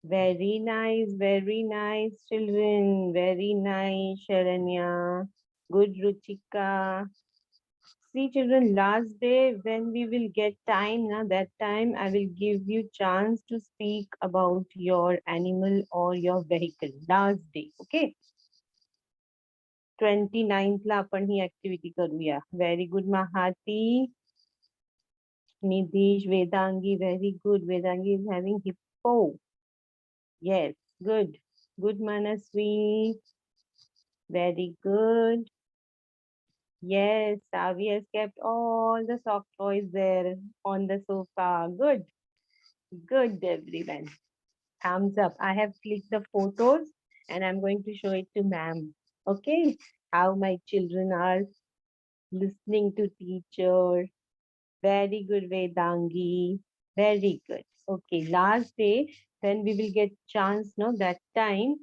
Very nice, children. Very nice, Sharanya. Good, Ruchika. See, children, last day when we will get time, na, that time I will give you chance to speak about your animal or your vehicle. Last day, okay? 29th ला आपण ही activity करूया. Very good, Mahati. Nidhish, Vedangi, very good. Vedangi is having hippo. Yes, good. Good, Manasvi. Very good. Yes, Savi has kept all the soft toys there on the sofa. Good. Good, everyone. Thumbs up. I have clicked the photos and I'm going to show it to ma'am. Okay, how my children are listening to teacher. Very good, Vedangi. Very good. Okay, last day, then we will get chance, no, that time,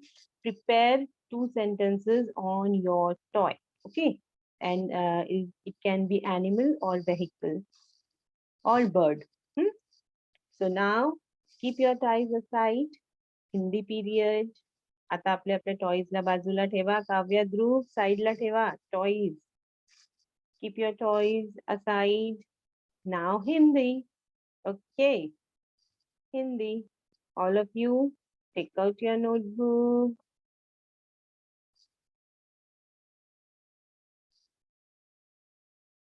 prepare 2 sentences on your toy. Okay, and it can be animal or vehicle or bird. So now, keep your ties aside. Hindi period. आता आपल्या आपल्या टॉईजला बाजूला ठेवा. काव्या, ध्रुव साईडला ठेवा. Toys. Keep your toys aside. Now Hindi. Okay. Hindi. All of you, take out your notebook.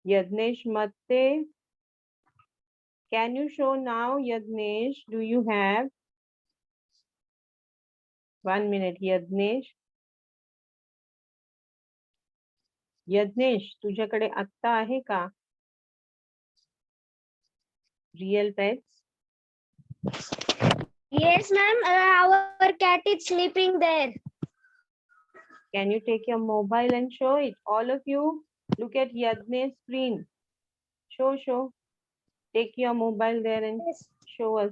Yadnesh Matte. Can you show now, Yadnesh? Do you have? 1 minute, Yadnesh. Yadnesh, तुझ्याकडे आत्ता आहे का? Real pets? Yes, ma'am. Our cat is sleeping there. Can you take your mobile and show it? All of you, look at Yadnesh's screen. Show. Take your mobile there and show us.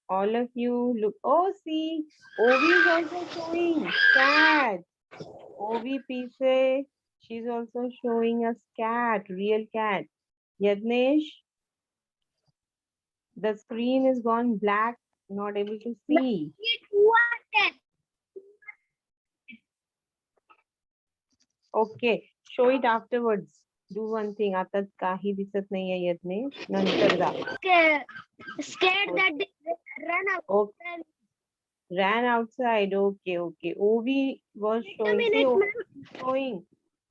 All of you look. Oh, see, Ovi is also showing cat. Ovi Pise, she's also showing us cat, real cat. Yadnesh, the screen is gone black, not able to see. Okay, show it afterwards. Do one thing. आता काही दिसत नाहीये यज्ञेश. नंतर जा. Scared that they run out. Okay. Ran outside. Okay. Ovi was showing. See, showing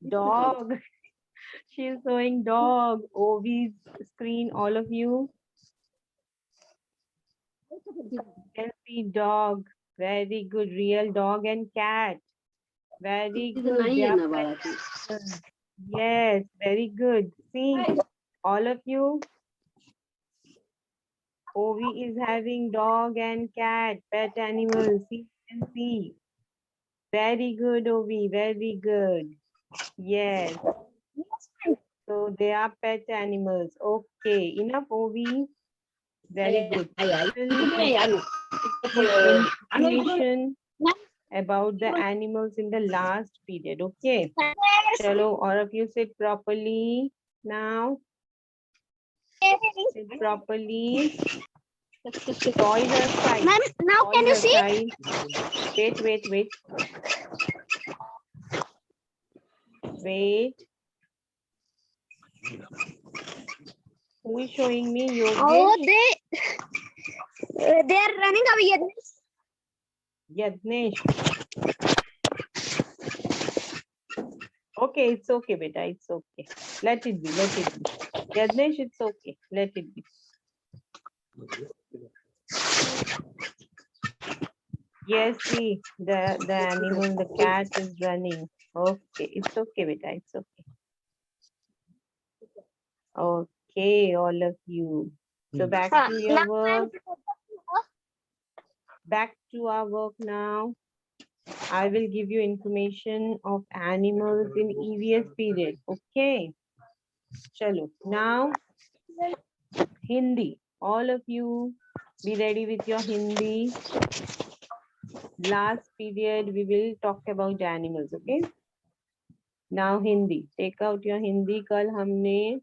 dog. She's showing dog. Ovi's screen. All of you can see dog. Very good. Real dog and cat. Very good. Yes, very good. See, all of you. Ovi is having dog and cat, pet animals. See, you can see. Very good, Ovi. Very good. Yes. So they are pet animals. Okay, enough, Ovi. Very good. Information about the animals in the last period. Okay. Chalo, all of you sit properly now. Sit properly. Toys are side. Ma'am, now can you see? Wait. Wait. Who is showing me? Yogesh? Oh, they are running away. Yadnesh. Okay, it's okay, beta. It's okay. Let it be. Yadnesh, it's okay. Let it be. Yes, see, the animal, the cat is running. Okay, it's okay, beta. It's okay. Okay, all of you. So back to your work. Back to our work now. I will give you information of animals in EVS period. Okay. Chalo. Now, Hindi. All of you be ready with your Hindi. Last period, we will talk about animals. Okay. Now, Hindi. Take out your Hindi. Kal humne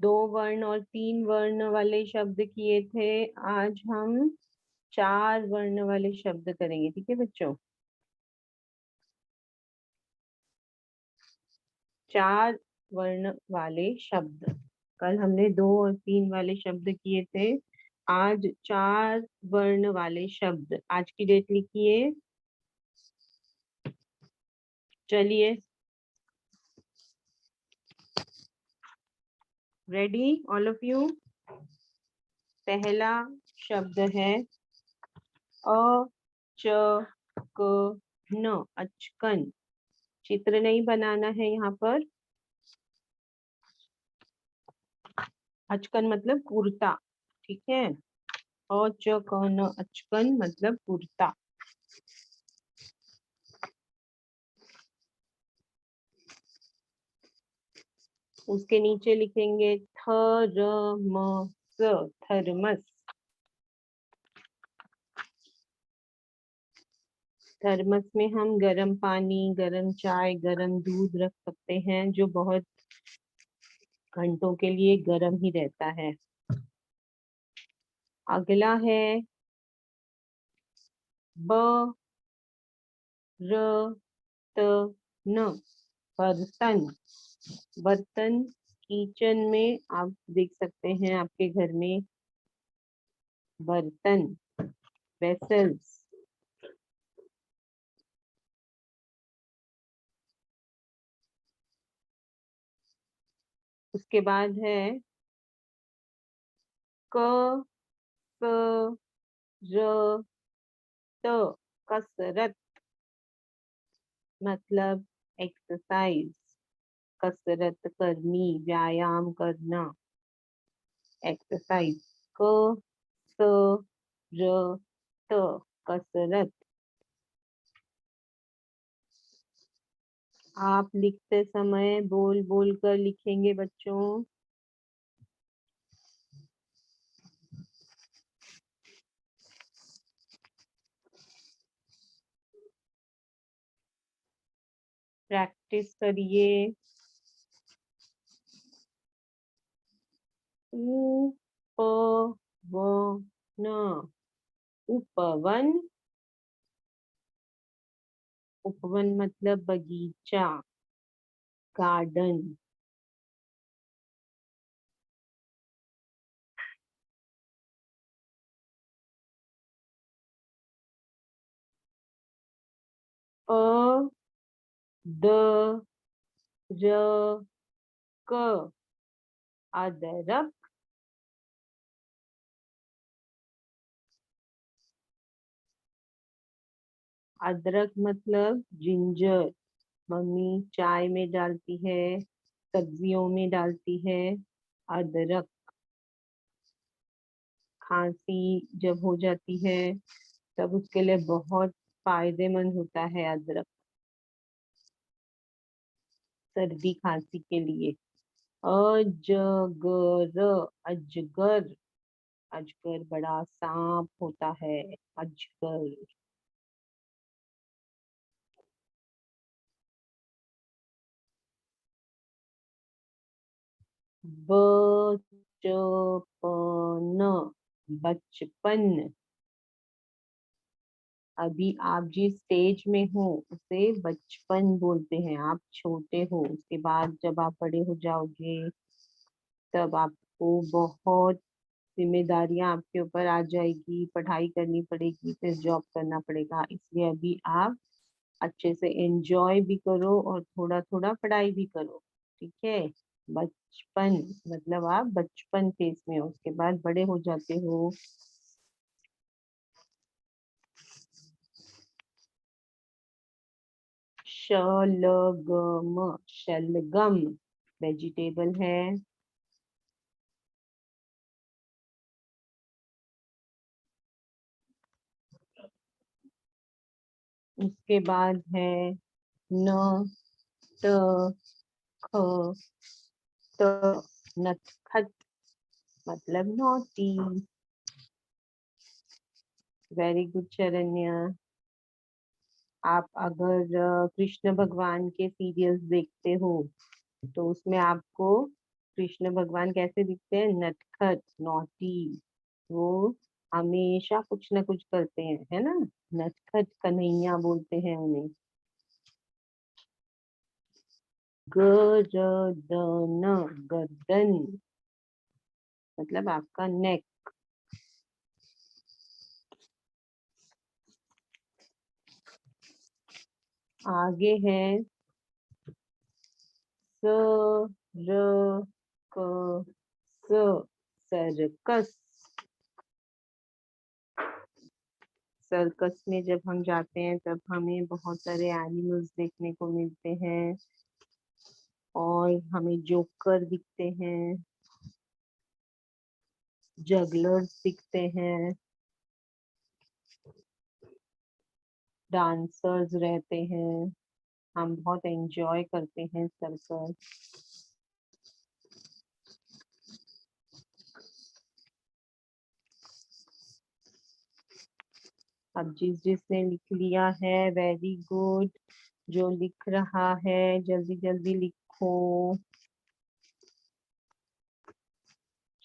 2 वर्ण और 3 वर्ण वाले शब्द किए थे, आज हम 4 वर्ण वाले शब्द करेंगे। ठीक है बच्चों, 4 वर्ण वाले शब्द। कल हमने 2 और 3 वाले शब्द किए थे, आज 4 वर्ण वाले शब्द। आज की डेट लिखिए। चलिए, रेडी ऑल ऑफ यू। पहला शब्द है अ च क न, अचकन। चित्र नहीं बनाना है यहाँ पर। अचकन मतलब कुर्ता। ठीक है, अ च क न, अचकन मतलब कुर्ता। उसके नीचे लिखेंगे थ र म स, थर्मस। थर्मस में हम गर्म पानी, गर्म चाय, गर्म दूध रख सकते हैं, जो बहुत घंटों के लिए गर्म ही रहता है। अगला है ब र त न, बर्तन। बर्तन किचन में आप देख सकते हैं, आपके घर में बर्तन, वेसल्स। उसके बाद है क स र त, कसरत मतलब एक्सरसाइज। कसरत करनी, व्यायाम करना, एक्सरसाइज। क स र त, कसरत। आप लिखते समय बोल बोल कर लिखेंगे बच्चों। प्रैक्टिस करिए। उ प व न, उपवन। उपवन मतलब बगीचा, गार्डन। अ द र क, अदरक। अदरक मतलब जिंजर। मम्मी चाय में डालती है, सब्जियों में डालती है अदरक। खांसी जब हो जाती है तब उसके लिए बहुत फायदेमंद होता है अदरक, सर्दी खांसी के लिए। अजगर, अजगर। अजगर बड़ा सांप होता है, अजगर। बचपन, बचपन। अभी आप जिस स्टेज में हो उसे बचपन बोलते हैं। आप छोटे हो, उसके बाद जब आप बड़े हो जाओगे तब आपको बहुत जिम्मेदारियां आपके ऊपर आ जाएगी, पढ़ाई करनी पड़ेगी, फिर जॉब करना पड़ेगा। इसलिए अभी आप अच्छे से एंजॉय भी करो और थोड़ा थोड़ा पढ़ाई भी करो। ठीक है, बचपन मतलब आप बचपन फेज में हो, उसके बाद बड़े हो जाते हो। शलगम, शलगम वेजिटेबल है। उसके बाद है न, त, ख, त, नटखट मतलब नोटी। Very good Sharanya. आप अगर कृष्ण भगवान के सीरियल्स देखते हो तो उसमें आपको कृष्ण भगवान कैसे दिखते हैं? नटखट, नॉटी। वो हमेशा कुछ ना कुछ करते हैं, है ना। नटखट कन्हैया बोलते हैं उन्हें। गर्दन, गर्दन मतलब आपका नेक। आगे है स, र, क, स, सर्कस। सर्कस में जब हम जाते हैं तब हमें बहुत सारे एनिमल्स देखने को मिलते हैं और हमें जोकर दिखते हैं, जगलर्स दिखते हैं, डांसर्स रहते हैं। हम बहुत एंजॉय करते हैं सर्कस। अब जिसने लिख लिया है वेरी गुड। जो लिख रहा है जल्दी जल्दी लिखो।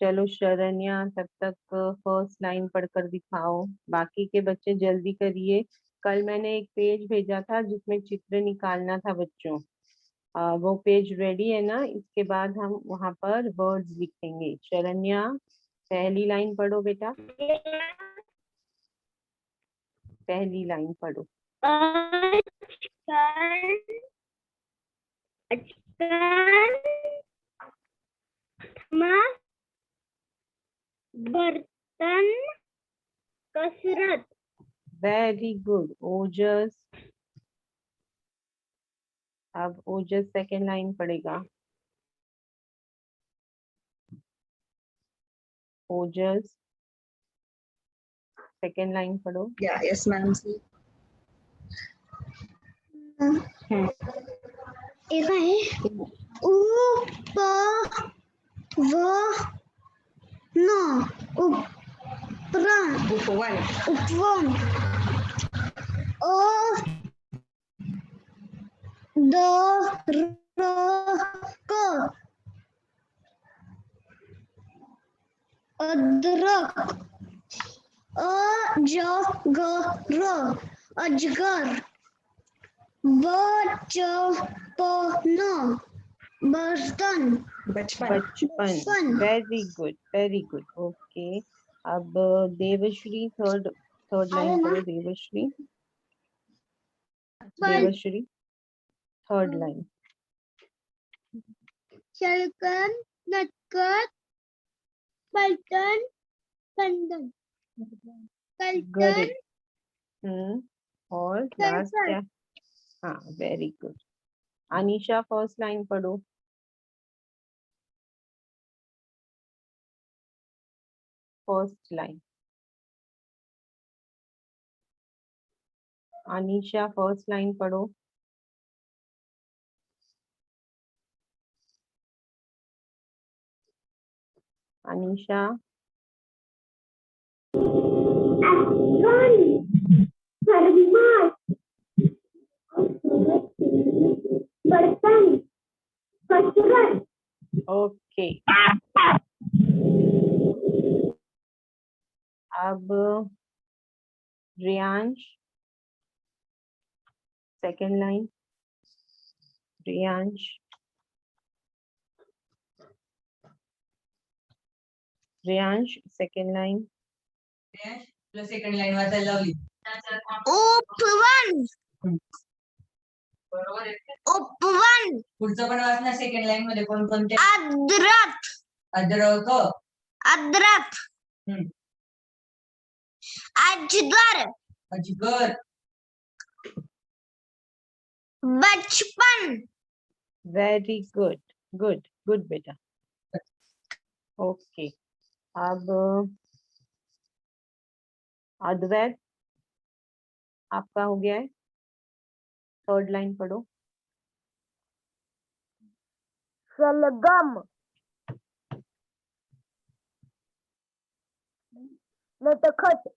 चलो शरण्या तब तक फर्स्ट लाइन पढ़कर दिखाओ। बाकी के बच्चे जल्दी करिए। कल मैंने एक पेज भेजा था जिसमें चित्र निकालना था बच्चों। वो पेज रेडी है ना? इसके बाद हम वहां पर वर्ड्स लिखेंगे। शरण्या पहली लाइन पढ़ो बेटा। पहली लाइन पढ़ो। बर्तन, कसरत। वेरी गुड ओजस। अब ओजस सेकेंड लाइन पढ़ेगा। ओजस सेकेंड लाइन पढ़ो। Yeah, yes, ma'am. इसमें है उप व न उपरण Upwan. उपवन ओ द र क अदरक अजगर अजगर बचपन बर्तन Bachpan. बचपन। Very good very good. Okay अब देवश्री थर्ड थर्ड लाइन पढ़ो। Devashree Devashree third line. शलकन नटखट पलटन कंदन करेक्ट। कल्टन और लास्ट सर्कस क्या? हाँ very good. Anisha first line पढ़ो। First line. Anisha first line पढ़ो। अनीशा बर्तन कसरत ओके। अब Riyansh second line. Riyansh Riyansh second line. Second line was I love you. उपवन उपवन पुढचं पण वाचना सेकंड लाईन मध्ये कोणकोणते अदरक अद्रक अदरक अजगर अजगर बचपन वेरी गुड गुड गुड बेटा। ओके अब अद्वैत आपका हो गया है। थर्ड लाइन पढ़ो। शलगम नटखट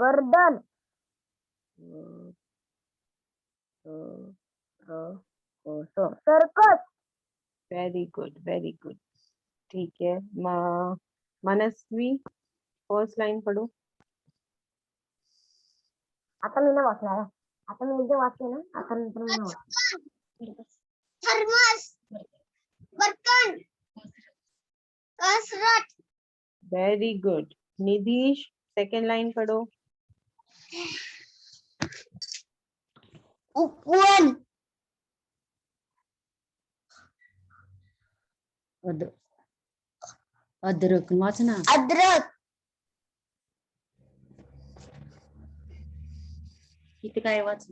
गर्दन circus very good, very good. ठीक है. मनस्वी फर्स्ट लाइन पढ़ो. आता मैंने वाचला आहे. आता मी एकदा वाचले ना, आता नंतर मला वाच. थर्मस बर्तन कसरत very good. Nidheesh second line पढ़ो. उपवन अद्रक वाचना. अद्रक इथे काय वाच.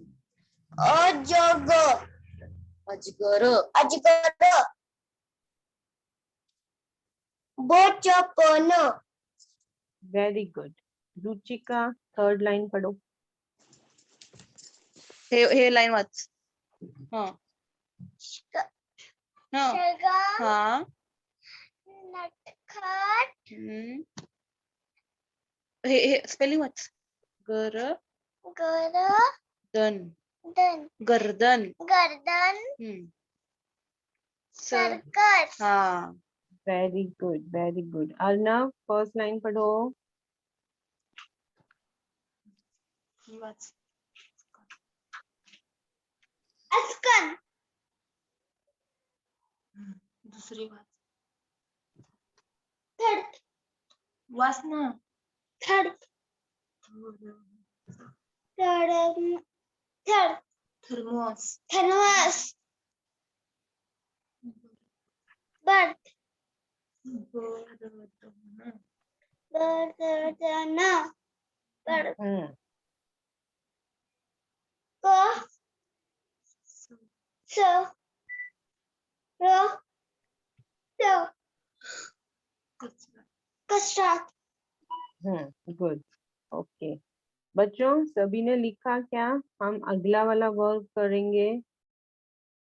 अजगर अजगर. अजगर बचपन very good. Ruchika third line पढ़ो. हे लाईन वाच. हा हा शेगाव हा. नटखट हे स्पेलिंग वाच. गर्दन गर्दन गर्दन. गर्दन सर्कस हा. Very good, very good. Arnav first line पढ़ो. वाच. अस्कन दुसरी वाच. थर्ड वाच ना. Third third third thermos. Thermos birth बर्तन बर्त क स र ट कसरत. गुड. ओके बच्चों, सभी ने लिखा क्या? हम अगला वाला वर्क करेंगे.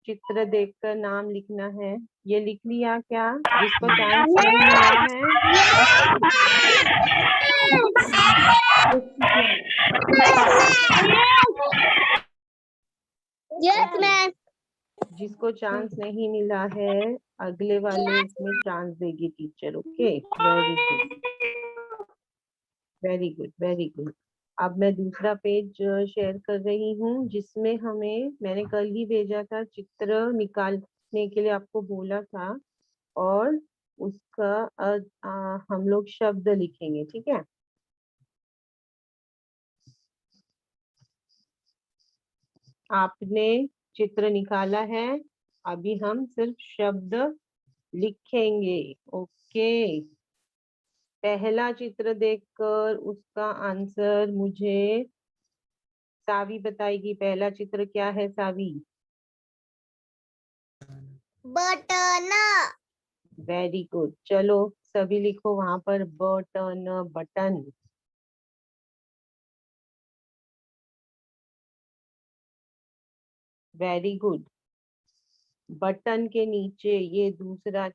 चित्र देखकर नाम लिखना है. ये लिख लिया क्या? जिसको चांस नहीं मिला है यस मैम जिसको चांस नहीं मिला है अगले वाले इसमें चांस देगी teacher. Okay. Very good, very good, very good. अब मैं दूसरा पेज शेयर कर रही हूँ जिसमें मैंने कल ही भेजा था, चित्र निकालने के लिए आपको बोला था, और उसका हम लोग शब्द लिखेंगे. ठीक है. आपने चित्र निकाला है, अभी हम सिर्फ शब्द लिखेंगे. ओके. पहला चित्र देखकर उसका आंसर मुझे सावी बताएगी. पहला चित्र क्या है सावी? Button very good. चलो सभी लिखो वहां पर button. Button. Very good. Button के नीचे ये दूसरा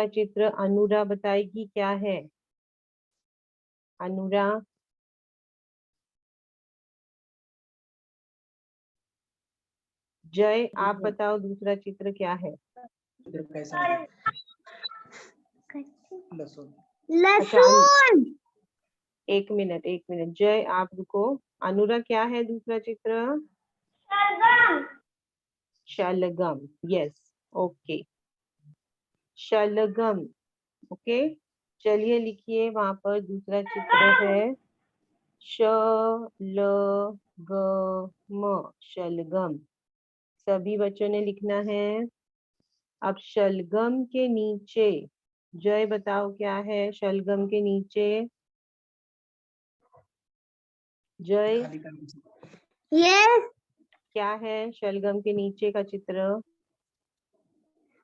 चित्र अनुरा बताएगी क्या है. अनुरा. जय आप बताओ दूसरा चित्र क्या है. लहसुन एक मिनट. जय आप रुको. अनुरा क्या है दूसरा चित्र? शलगम शलगम. यस. ओके. शलगम. ओके. चलिए लिखिए वहां पर दूसरा चित्र है शलगम. शलगम. सभी बच्चों ने लिखना है. अब शलगम के नीचे जय बताओ क्या है शलगम के नीचे. जय यस क्या है शलगम के नीचे का चित्र?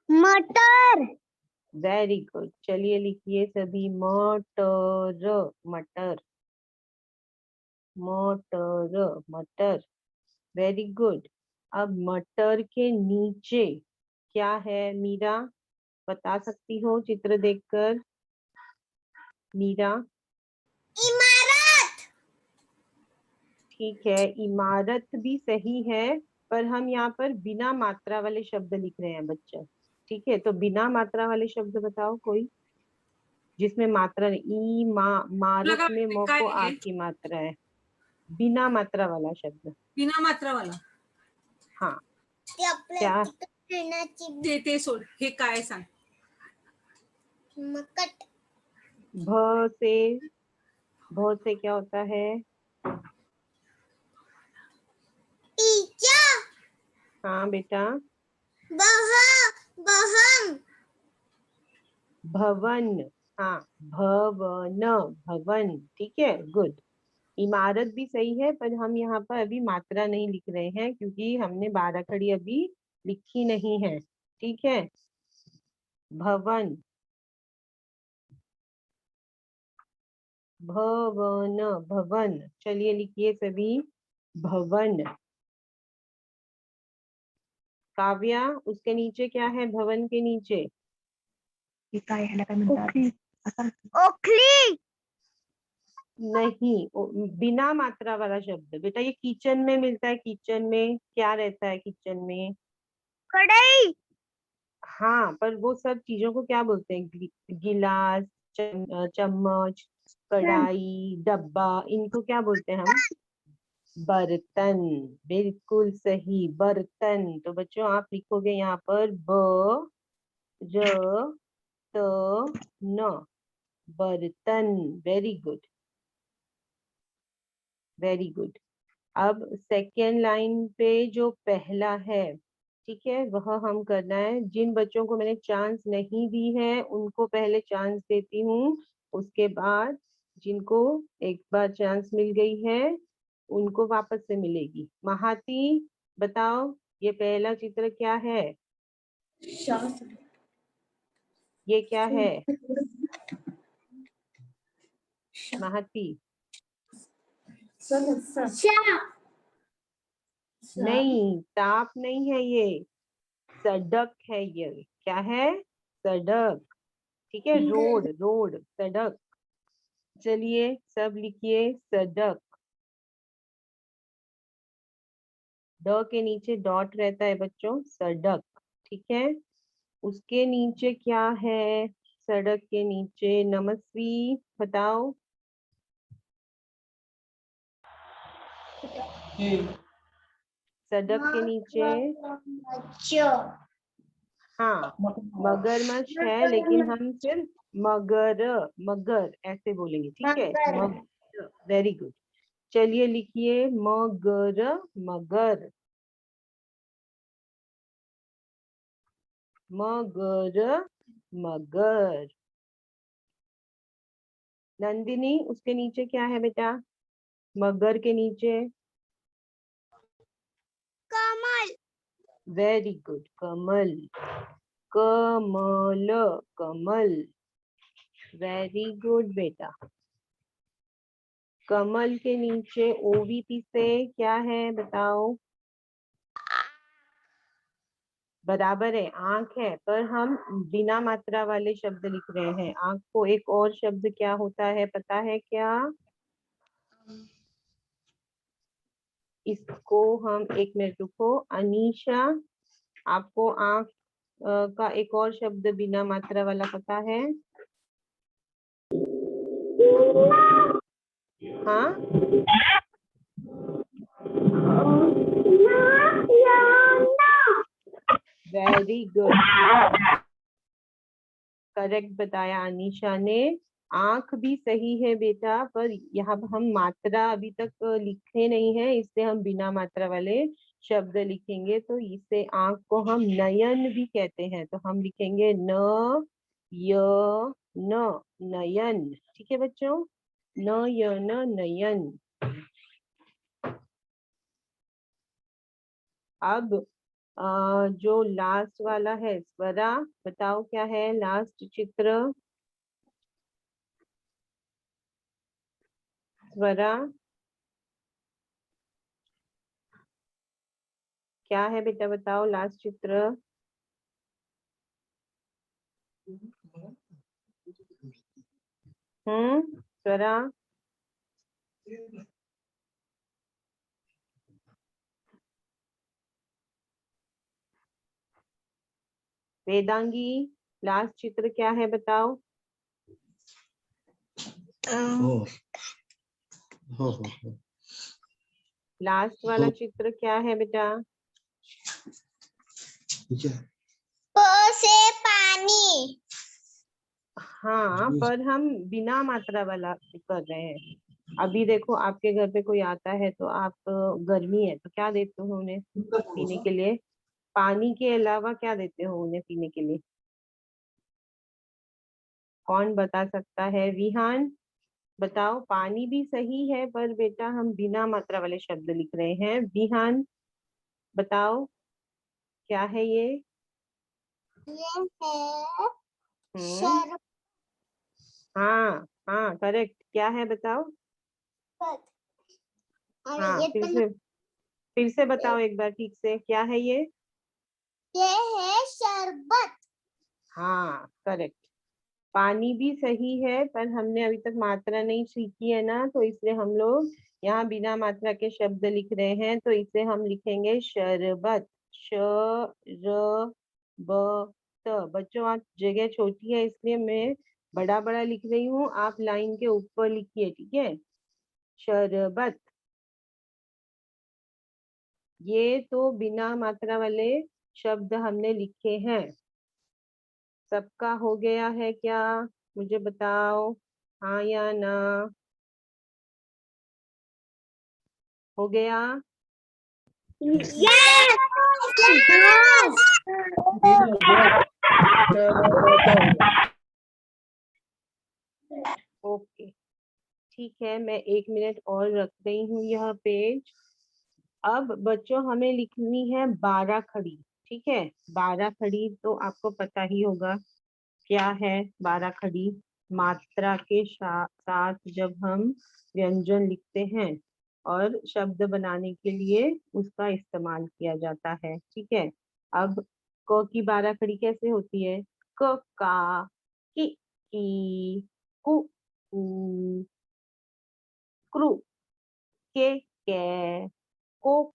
मटर वेरी गुड. चलिए लिखिए सभी मटर. मटर. मटर. मटर. Very good. अब मटर के नीचे क्या है मीरा? बता सकती हो चित्र देखकर? मीरा. इमारत ठीक है, इमारत भी सही है, पर हम यहाँ पर बिना मात्रा वाले शब्द लिख रहे हैं बच्चा। ठीक है, तो बिना मात्रा वाले शब्द बताओ कोई, जिसमें मात्रा नहीं। मारत लगा में म काय को आ आहे? की मात्रा है, बिना मात्रा वाला शब्द। बिना मात्रा वाला हाँ, ते आपल्या क्या? तिकडे खेळण्याची ते सोड, हे काय सांग. मकट भ से क्या होता है? टीचर हाँ बेटा, बहम भवन। हाँ, भवन, भवन। ठीक है, गुड। इमारत भी सही है, पर हम यहाँ पर अभी मात्रा नहीं लिख रहे हैं क्योंकि हमने 12 खड़ी अभी लिखी नहीं है। ठीक है, भवन, भवन, भवन। चलिए लिखिए सभी, भवन। काव्या, उसके नीचे क्या है? भवन के नीचे ओखली नहीं, बिना मात्रा वाला शब्द बेटा। ये किचन में मिलता है। किचन में क्या रहता है? किचन में कढ़ाई हाँ, पर वो सब चीजों को क्या बोलते हैं? गिलास, चम्मच, कढ़ाई, डब्बा, इनको क्या बोलते हैं हम? बर्तन। बिल्कुल सही, बर्तन। तो बच्चों आप लिखोगे यहाँ पर ब र त न, बर्तन। Very good, very good. अब सेकेंड लाइन पे जो पहला है, ठीक है, वह हम करना है। जिन बच्चों को मैंने चांस नहीं दी है उनको पहले चांस देती हूँ, उसके बाद जिनको एक बार चांस मिल गई है उनको वापस से मिलेगी। महाती, बताओ ये पहला चित्र क्या है? ये क्या है महाती? नहीं, ताप नहीं है ये, सड़क है ये। क्या है? सड़क। ठीक है, रोड, रोड, सड़क। चलिए सब लिखिए, सड़क। ड के नीचे डॉट रहता है बच्चों, सड़क। ठीक है, उसके नीचे क्या है? सड़क के नीचे नमस्वी, बताओ। सड़क के नीचे हाँ, मगरमच्छ है, लेकिन हम सिर्फ मगर, मगर ऐसे बोलेंगे। ठीक है, मगर। Very good. चलिए लिखिए, मगर, मगर, मगर, मगर। नंदिनी, उसके नीचे क्या है बेटा? मगर के नीचे कमल वेरी गुड, कमल, कमल, कमल। वेरी गुड बेटा। कमल के नीचे ओवीपी से क्या है बताओ? बराबर है, आंख है, पर हम बिना मात्रा वाले शब्द लिख रहे हैं। आंख को एक और शब्द क्या होता है पता है क्या? इसको हम, एक मिनट रुको अनीशा, आपको आंख का एक और शब्द बिना मात्रा वाला पता है? हाँ, वेरी गुड, करेक्ट बताया अनीशा ने। आंख भी सही है बेटा, पर यहाँ पर हम मात्रा अभी तक लिखे नहीं है, इससे हम बिना मात्रा वाले शब्द लिखेंगे। तो इससे आंख को हम नयन भी कहते हैं, तो हम लिखेंगे न य न, नयन। ठीक है बच्चों, न य न, नयन। अब जो लास्ट वाला है स्वरा, बताओ क्या है लास्ट चित्र? स्वरा, क्या है बेटा बताओ लास्ट चित्र? स्वरा, वेदांगी लास्ट चित्र क्या है बताओ? हो हो हो हो लास्ट वाला चित्र क्या है बेटा? ठीक है। से पानी। हाँ, पर हम बिना मात्रा वाला कर रहे हैं। अभी देखो आपके घर पे कोई आता है तो आप गर्मी है तो क्या देते हो उन्हें पीने के लिए? पानी के अलावा क्या देते हो उन्हें पीने के लिए? कौन बता सकता है? विहान बताओ। पानी भी सही है पर बेटा हम बिना मात्रा वाले शब्द लिख रहे हैं। विहान बताओ क्या है ये? ये है हम्म, हाँ हाँ करेक्ट। क्या है बताओ? शरबत। और हाँ ये तो फिर से बताओ एक बार ठीक से, क्या है ये? ये है शरबत। हाँ करेक्ट। पानी भी सही है पर हमने अभी तक मात्रा नहीं सीखी है ना, तो इसलिए हम लोग यहाँ बिना मात्रा के शब्द लिख रहे हैं, तो इसे हम लिखेंगे शरबत। श र ब त। बच्चों आप जगह छोटी है इसलिए मैं बड़ा बड़ा लिख रही हूँ, आप लाइन के ऊपर लिखिए, ठीक है? शरबत। ये तो बिना मात्रा वाले शब्द हमने लिखे हैं। सबका हो गया है क्या? मुझे बताओ, हाँ या ना? हो गया? ओके ठीक है, मैं 1 मिनट और रख रही हूँ यह पेज। अब बच्चों हमें लिखनी है 12 खड़ी, ठीक है? 12 खड़ी तो आपको पता ही होगा क्या है 12 खड़ी। मात्रा के साथ जब हम व्यंजन लिखते हैं और शब्द बनाने के लिए उसका इस्तेमाल किया जाता है, ठीक है? अब क की 12 खड़ी कैसे होती है? क का, की, कु कू, क्रू, के, को,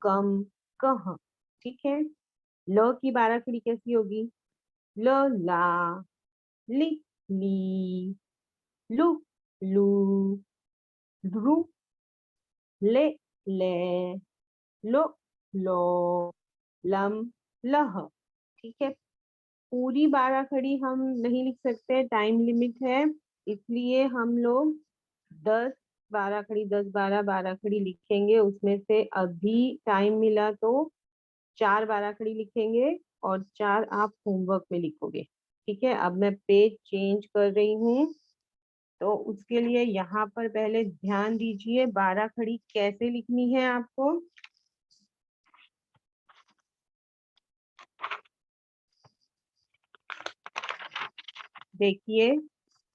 कम, कह, ठीक है? ल की 12 खड़ी कैसी होगी? ल ला, लि ली, लु लू, लू, ले ले, लो लो, लम लह, ठीक है? पूरी 12 खड़ी हम नहीं लिख सकते, टाइम लिमिट है, इसलिए हम लोग 10 12 खड़ी 10 12 12 खड़ी लिखेंगे। उसमें से अभी टाइम मिला तो 4 12 खड़ी लिखेंगे और 4 आप होमवर्क में लिखोगे, ठीक है? अब मैं पेज चेंज कर रही हूँ, तो उसके लिए यहाँ पर पहले ध्यान दीजिए 12 खड़ी कैसे लिखनी है आपको। देखिए,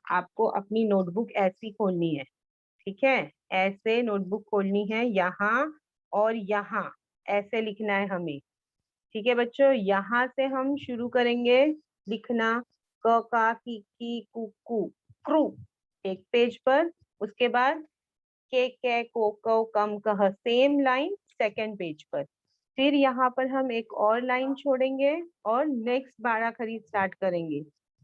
आपको अपनी नोटबुक ऐसी खोलनी है, ठीक है? ऐसे नोटबुक खोलनी है, यहाँ और यहाँ ऐसे लिखना है हमें, ठीक है बच्चों? यहाँ से हम शुरू करेंगे लिखना। क का की कु क्रू एक पेज पर, उसके बाद के को कम कह सेम लाइन सेकंड पेज पर। फिर यहाँ पर हम एक और लाइन छोड़ेंगे और नेक्स्ट 12 खड़ी स्टार्ट करेंगे,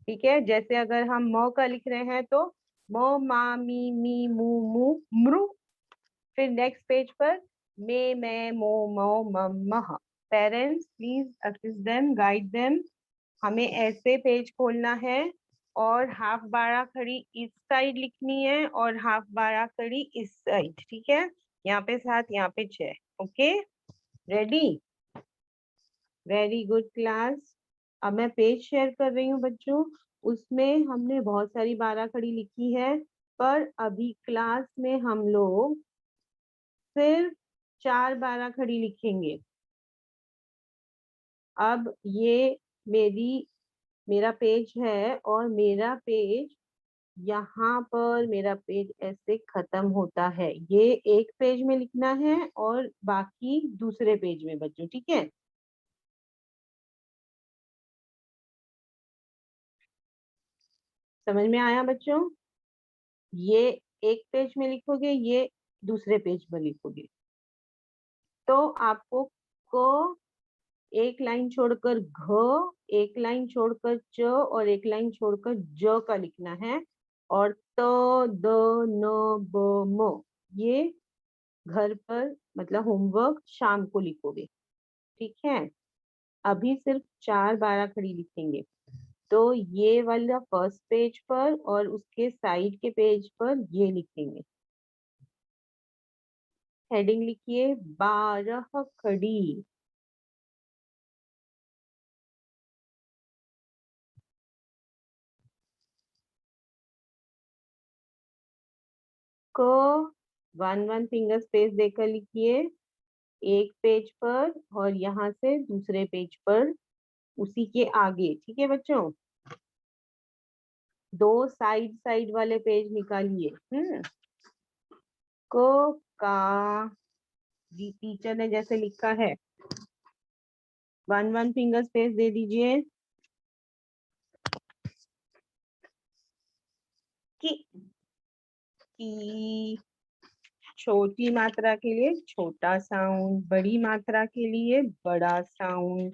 ठीक है? जैसे अगर हम म का लिख रहे हैं तो म मा मी मू मू मृ। फिर नेक्स्ट पेज पर मे मैं मो मो मम मह। Parents please assist them, guide them. हमें ऐसे पेज खोलना है और हाफ 12 खड़ी इस साइड लिखनी है और हाफ 12 खड़ी इस साइड, ठीक है? यहाँ पे 7 यहाँ पे 6। Okay, ready? Very good class. अब मैं पेज शेयर कर रही हूँ बच्चों, उसमें हमने बहुत सारी 12 खड़ी लिखी है, पर अभी क्लास में हम लोग सिर्फ 4 12 खड़ी लिखेंगे। अब ये मेरा पेज है और मेरा पेज यहाँ पर, मेरा पेज ऐसे खत्म होता है। ये एक पेज में लिखना है और बाकी दूसरे पेज में बच्चों, ठीक है? समझ में आया बच्चों? ये एक पेज में लिखोगे, ये दूसरे पेज में लिखोगे। तो आपको क एक लाइन छोड़कर घ, एक लाइन छोड़कर च और एक लाइन छोड़कर ज का लिखना है। और त, द, न, ब, म ये घर पर मतलब होमवर्क शाम को लिखोगे, ठीक है। अभी सिर्फ 4 12 खड़ी लिखेंगे, तो ये वाला फर्स्ट पेज पर और उसके साइड के पेज पर ये लिखेंगे। हेडिंग लिखिए 12 खड़ी। क 1 फिंगर स्पेस देकर लिखिए एक पेज पर और यहाँ से दूसरे पेज पर उसी के आगे, ठीक है बच्चों। 2 साइड साइड वाले पेज निकालिए। क का जी टीचर ने जैसे लिखा है 1 फिंगर स्पेस दे दीजिए। की छोटी मात्रा के लिए छोटा साउंड, बड़ी मात्रा के लिए बड़ा साउंड।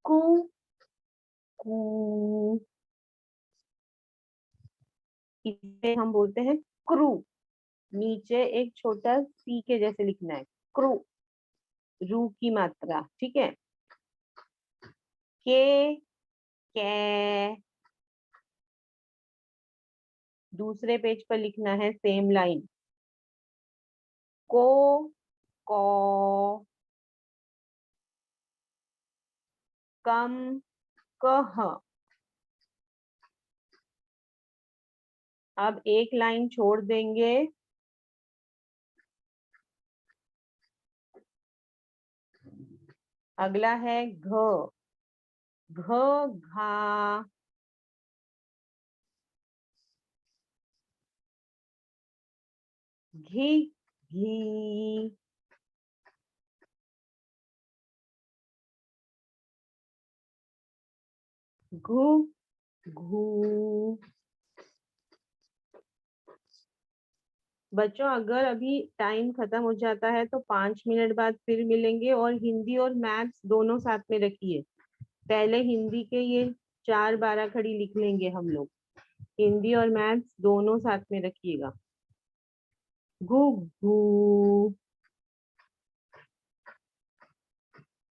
कू कू इसे हम बोलते हैं क्रू। नीचे एक छोटा सी के जैसे लिखना है, क्रू, रू की मात्रा, ठीक है। के कै दूसरे पेज पर लिखना है सेम लाइन। को कौ कम कह। अब एक लाइन छोड़ देंगे, अगला है घ, घ घा घी घी घू घू। बच्चों अगर अभी टाइम खत्म हो जाता है तो 5 मिनट बाद फिर मिलेंगे, और हिंदी और मैथ्स दोनों साथ में रखिए। पहले हिंदी के ये 4 12 खड़ी लिख लेंगे हम लोग, हिंदी और मैथ्स दोनों साथ में रखिएगा। घू घू।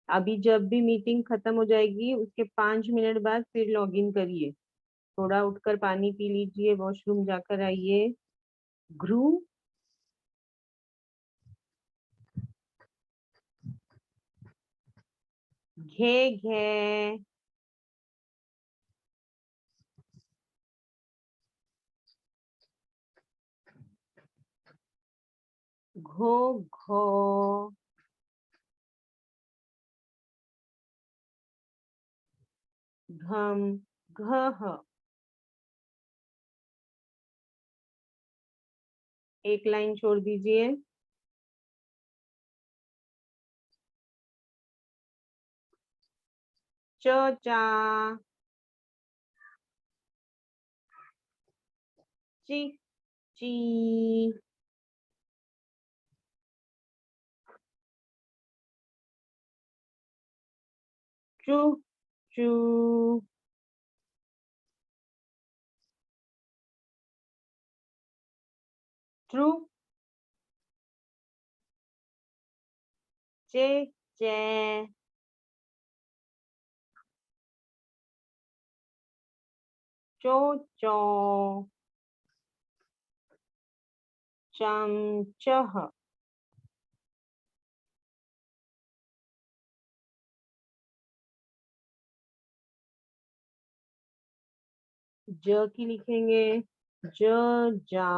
अभी जब भी मीटिंग खत्म हो जाएगी उसके 5 मिनट बाद फिर लॉगिन करिए। थोड़ा उठकर पानी पी लीजिए, वॉशरूम जाकर आइए। घ्रू घे घे घो घो घम घह। एक लाइन छोड़ दीजिए। च चा ची ची चू चू ट्रू चे चे चो चो चम चह। ज की लिखेंगे ज जा